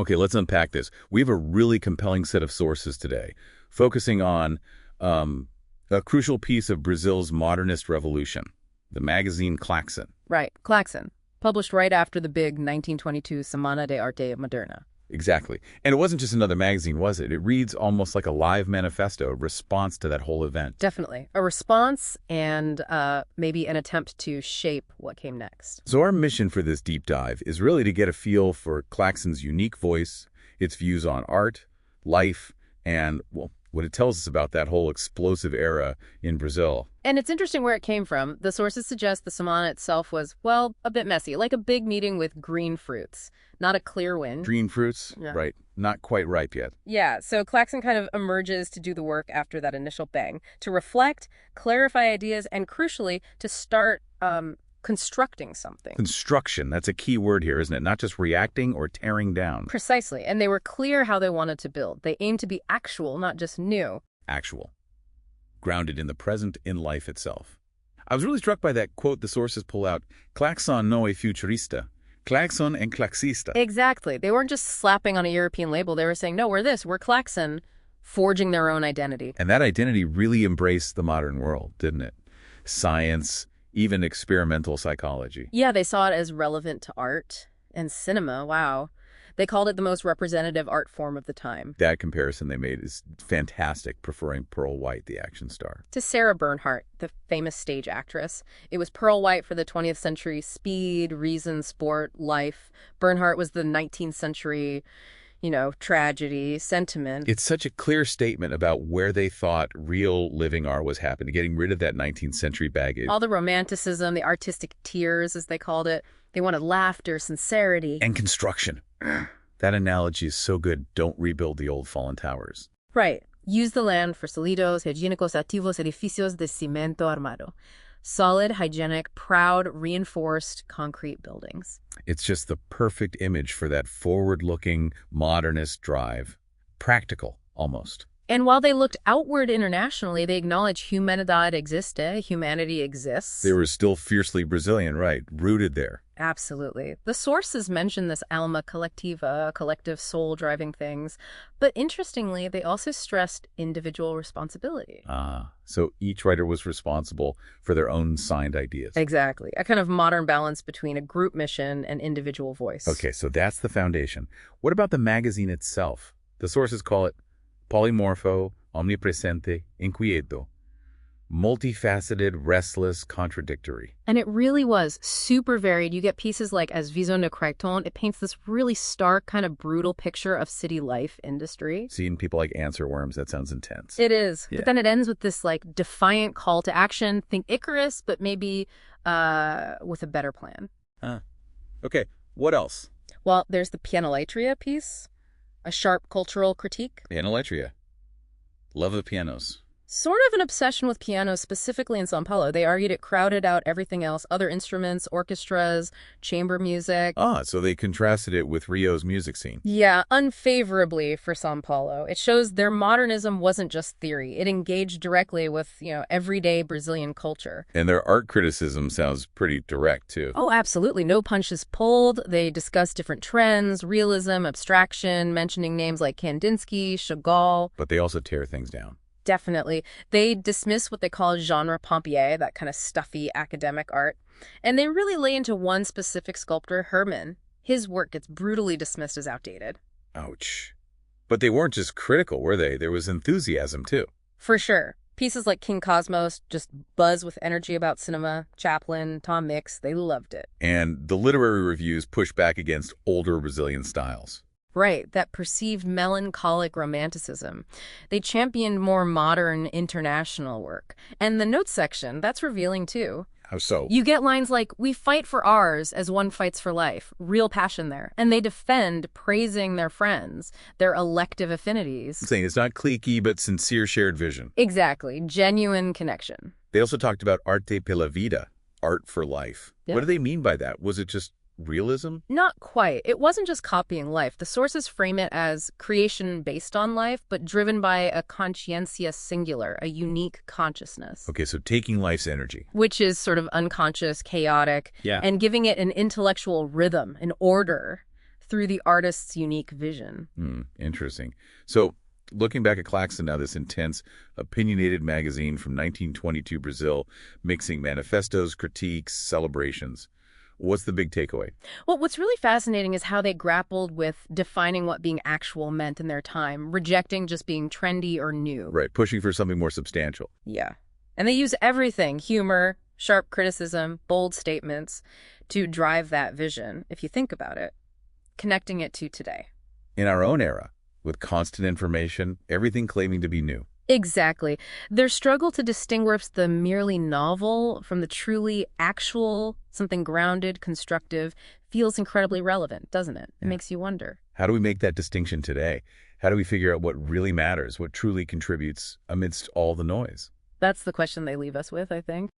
Okay, let's unpack this. We have a really compelling set of sources today, focusing on a crucial piece of Brazil's modernist revolution, the magazine Klaxon. Right, Klaxon, published right after the big 1922 Semana de Arte Moderna. Exactly. And it wasn't just another magazine, was it? It reads almost like a live manifesto, a response to that whole event. Definitely. A response and maybe an attempt to shape what came next. So our mission for this deep dive is really to get a feel for Klaxon's unique voice, its views on art, life, and, well, what it tells us about that whole explosive era in Brazil. And it's interesting where it came from. The sources suggest the Semana itself was, well, a bit messy, like a big meeting with green fruits, not a clear wind. Green fruits? Yeah. Right. Not quite ripe yet. Yeah, so Klaxon kind of emerges to do the work after that initial bang, to reflect, clarify ideas, and crucially, to start constructing something. Construction, that's a key word here, isn't it? Not just reacting or tearing down. Precisely, and they were clear how they wanted to build. They aimed to be actual, not just new. Actual. Grounded in the present, in life itself. I was really struck by that quote the sources pull out, Klaxon no é futurista. Klaxon and Klaxista. Exactly. They weren't just slapping on a European label. They were saying, no, we're this, we're Klaxon, forging their own identity. And that identity really embraced the modern world, didn't it? Science, even experimental psychology. Yeah, they saw it as relevant to art and cinema. Wow. They called it the most representative art form of the time. That comparison they made is fantastic, preferring Pearl White, the action star. To Sarah Bernhardt, the famous stage actress. It was Pearl White for the 20th century speed, reason, sport, life. Bernhardt was the 19th century, tragedy, sentiment. It's such a clear statement about where they thought real living art was happening, getting rid of that 19th century baggage. All the romanticism, the artistic tears, as they called it. They wanted laughter, sincerity. And construction. That analogy is so good. Don't rebuild the old fallen towers. Right. Use the land for sólidos, higiénicos, activos, edificios de cimento armado. Solid, hygienic, proud, reinforced concrete buildings. It's just the perfect image for that forward-looking, modernist drive. Practical, almost. And while they looked outward internationally, they acknowledged humanidad existe, humanity exists. They were still fiercely Brazilian, right, rooted there. Absolutely. The sources mention this alma collectiva, collective soul driving things. But interestingly, they also stressed individual responsibility. So each writer was responsible for their own signed ideas. Exactly. A kind of modern balance between a group mission and individual voice. Okay, so that's the foundation. What about the magazine itself? The sources call it polymorpho, omnipresente, inquieto. Multifaceted, restless, contradictory. And it really was super varied. You get pieces like As Vision de Crichton. It paints this really stark, kind of brutal picture of city life industry. Seeing people like answer worms, that sounds intense. It is. Yeah. But then it ends with this defiant call to action. Think Icarus, but maybe with a better plan. Okay, what else? Well, there's the Pianolatria piece, a sharp cultural critique. Pianolatria. Love the pianos. Sort of an obsession with pianos, specifically in São Paulo. They argued it crowded out everything else, other instruments, orchestras, chamber music. So they contrasted it with Rio's music scene. Yeah, unfavorably for São Paulo. It shows their modernism wasn't just theory. It engaged directly with, everyday Brazilian culture. And their art criticism sounds pretty direct, too. Oh, absolutely. No punches pulled. They discuss different trends, realism, abstraction, mentioning names like Kandinsky, Chagall. But they also tear things down. Definitely. They dismiss what they call genre pompier, that kind of stuffy academic art. And they really lay into one specific sculptor, Herman. His work gets brutally dismissed as outdated. Ouch. But they weren't just critical, were they? There was enthusiasm, too. For sure. Pieces like King Cosmos just buzz with energy about cinema. Chaplin, Tom Mix, they loved it. And the literary reviews push back against older Brazilian styles. Right, that perceived melancholic romanticism. They championed more modern international work. And the notes section, that's revealing too. How so? You get lines like, we fight for ours as one fights for life. Real passion there. And they defend praising their friends, their elective affinities. I'm saying it's not cliquey, but sincere shared vision. Exactly. Genuine connection. They also talked about arte pela vida, art for life. Yeah. What do they mean by that? Was it just realism? Not quite. It wasn't just copying life. The sources frame it as creation based on life, but driven by a conscientia singular, a unique consciousness. Okay, so taking life's energy. Which is sort of unconscious, chaotic, Yeah. and giving it an intellectual rhythm, an order, through the artist's unique vision. Interesting. So, looking back at Klaxon now, this intense, opinionated magazine from 1922 Brazil, mixing manifestos, critiques, celebrations. What's the big takeaway? Well, what's really fascinating is how they grappled with defining what being actual meant in their time, rejecting just being trendy or new. Right, pushing for something more substantial. Yeah. And they use everything, humor, sharp criticism, bold statements, to drive that vision, if you think about it, connecting it to today. In our own era, with constant information, everything claiming to be new. Exactly. Their struggle to distinguish the merely novel from the truly actual, something grounded, constructive, feels incredibly relevant, doesn't it? It makes you wonder. How do we make that distinction today? How do we figure out what really matters, what truly contributes amidst all the noise? That's the question they leave us with, I think.